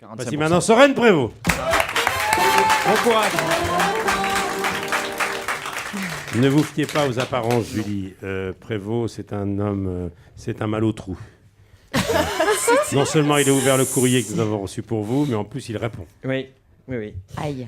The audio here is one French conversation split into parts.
Voici maintenant Sorène Prévost. Bon courage. Ne vous fiez pas aux apparences, Julie. Prévost, c'est un homme, c'est un mal au trou. Non seulement il a ouvert le courrier que nous avons reçu pour vous, mais en plus il répond. Oui. Aïe.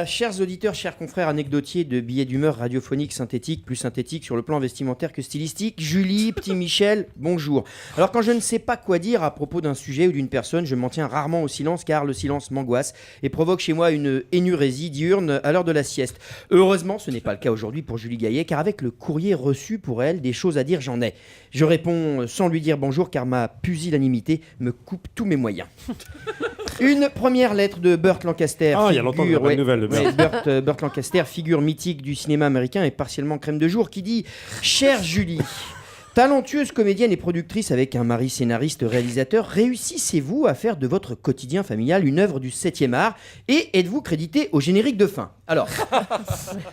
Chers auditeurs, chers confrères anecdotiers de billets d'humeur radiophoniques synthétiques, plus synthétiques sur le plan vestimentaire que stylistique, Julie, petit Michel, bonjour. Alors quand je ne sais pas quoi dire à propos d'un sujet ou d'une personne, je m'en tiens rarement au silence car le silence m'angoisse et provoque chez moi une énurésie diurne à l'heure de la sieste. Heureusement, ce n'est pas le cas aujourd'hui pour Julie Gaillet car avec le courrier reçu pour elle, des choses à dire j'en ai. Je réponds sans lui dire bonjour car ma pusillanimité me coupe tous mes moyens. Une première lettre de Burt Lancaster. Ah, il y a longtemps, pas de nouvelles de Burt. Burt Lancaster, figure mythique du cinéma américain et partiellement crème de jour, qui dit « Chère Julie, talentueuse comédienne et productrice avec un mari scénariste réalisateur, réussissez-vous à faire de votre quotidien familial une œuvre du 7e art et êtes-vous créditée au générique de fin ?» Alors,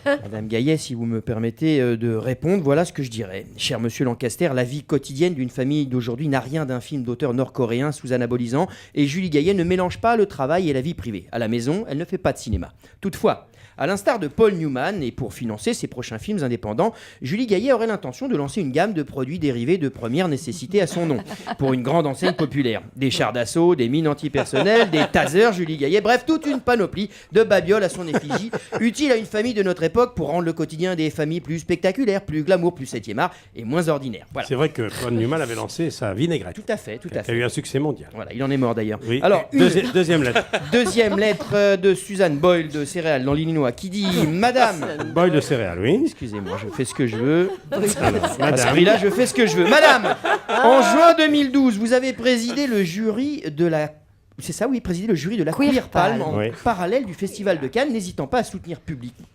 Madame Gaillet, si vous me permettez de répondre, voilà ce que je dirais. Cher Monsieur Lancaster, la vie quotidienne d'une famille d'aujourd'hui n'a rien d'un film d'auteur nord-coréen sous anabolisant et Julie Gaillet ne mélange pas le travail et la vie privée. À la maison, elle ne fait pas de cinéma. Toutefois, à l'instar de Paul Newman, et pour financer ses prochains films indépendants, Julie Gaillet aurait l'intention de lancer une gamme de produits dérivés de première nécessité à son nom, pour une grande enseigne populaire. Des chars d'assaut, des mines antipersonnelles, des tasers, Julie Gaillet, bref, toute une panoplie de babioles à son effigie, utile à une famille de notre époque pour rendre le quotidien des familles plus spectaculaire, plus glamour, plus 7e art et moins ordinaire. Voilà. C'est vrai que Paul Newman avait lancé sa vinaigrette. Tout à fait. Il a eu un succès mondial. Voilà, il en est mort d'ailleurs. Oui. Alors, Deuxième lettre. Deuxième lettre de Suzanne Boyle de Céréales dans l'Illinois qui dit « Madame ». Boyle de céréales, oui. Excusez-moi, je fais ce que je veux. Alors, À ce madame. prix-là, je fais ce que je veux. Madame, en juin 2012, vous avez présidé le jury de la... C'est ça, oui, présidé le jury de la Queer Palm en Oui. parallèle du Festival de Cannes, n'hésitant pas à soutenir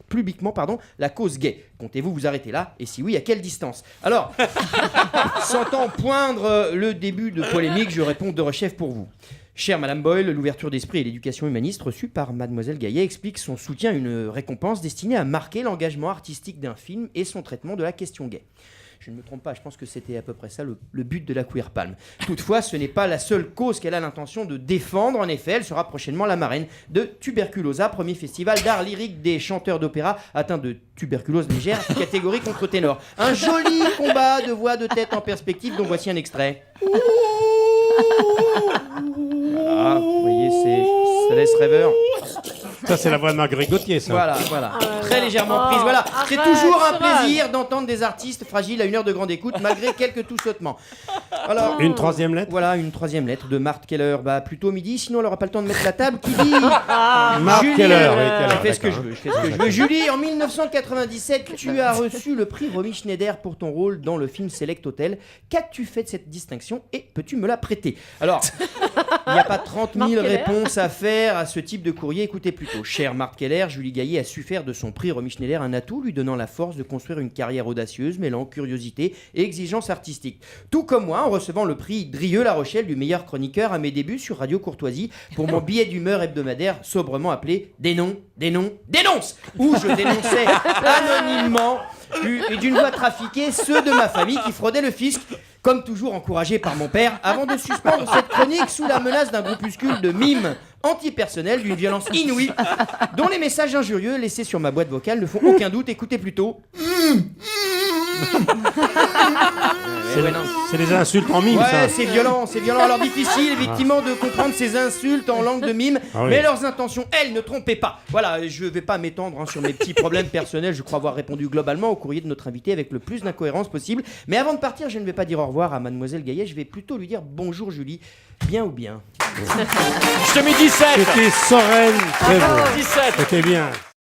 publiquement la cause gay. Comptez-vous vous arrêter là? Et si oui, à quelle distance? Alors, sentant poindre le début de polémique, je réponds de rechef pour vous. Chère Madame Boyle, l'ouverture d'esprit et l'éducation humaniste reçue par Mademoiselle Gaillet explique son soutien à une récompense destinée à marquer l'engagement artistique d'un film et son traitement de la question gay. Je ne me trompe pas, je pense que c'était à peu près ça le but de la Queer Palm. Toutefois, ce n'est pas la seule cause qu'elle a l'intention de défendre. En effet, elle sera prochainement la marraine de Tuberculosa, premier festival d'art lyrique des chanteurs d'opéra atteints de tuberculose légère, catégorie contre-ténor. Un joli combat de voix de tête en perspective, dont voici un extrait. Voilà, vous voyez, ça laisse rêveur. Ça, c'est la voix de Marguerite Gauthier, ça. Voilà. Très légèrement prise. Voilà. C'est toujours un plaisir d'entendre des artistes fragiles à une heure de grande écoute, malgré quelques toussotements. Alors, Une troisième lettre. voilà, une troisième lettre de Marthe Keller. Plutôt midi, sinon elle n'aura pas le temps de mettre la table. Qui dit Marthe Julie, Keller, oui, je Keller, fais ce que je d'accord. veux, je fais ce que je veux. Julie, en 1997, tu as reçu le prix Romy Schneider pour ton rôle dans le film Select Hotel. Qu'as-tu fait de cette distinction et peux-tu me la prêter? Alors, il n'y a pas 30 000 Marthe Keller. réponses à faire à ce type de courrier. Écoutez plutôt. Cher Marthe Keller, Julie Gaillet a su faire de son prix Romy Schneider un atout, lui donnant la force de construire une carrière audacieuse, mêlant curiosité et exigence artistique. Tout comme moi, en recevant le prix Drieux-La Rochelle du meilleur chroniqueur à mes débuts sur Radio Courtoisie pour mon billet d'humeur hebdomadaire sobrement appelé Dénonce, où je dénonçais anonymement et d'une voix trafiquée ceux de ma famille qui fraudaient le fisc, comme toujours encouragé par mon père, avant de suspendre cette chronique sous la menace d'un groupuscule de mimes antipersonnels d'une violence inouïe, dont les messages injurieux laissés sur ma boîte vocale ne font aucun doute. Écoutez plutôt. C'est des insultes en mime, Ouais, ça. c'est violent. Alors difficile, effectivement, de comprendre ces insultes en langue de mime, Ah oui. mais leurs intentions, elles, ne trompaient pas. Voilà, je vais pas m'étendre sur mes petits problèmes personnels, je crois avoir répondu globalement au courrier de notre invité avec le plus d'incohérence possible. Mais avant de partir, je ne vais pas dire au revoir à Mademoiselle Gaillet, je vais plutôt lui dire bonjour Julie, bien ou bien. Je te mets 17. C'était Sorène Prévost. 17. C'était bien.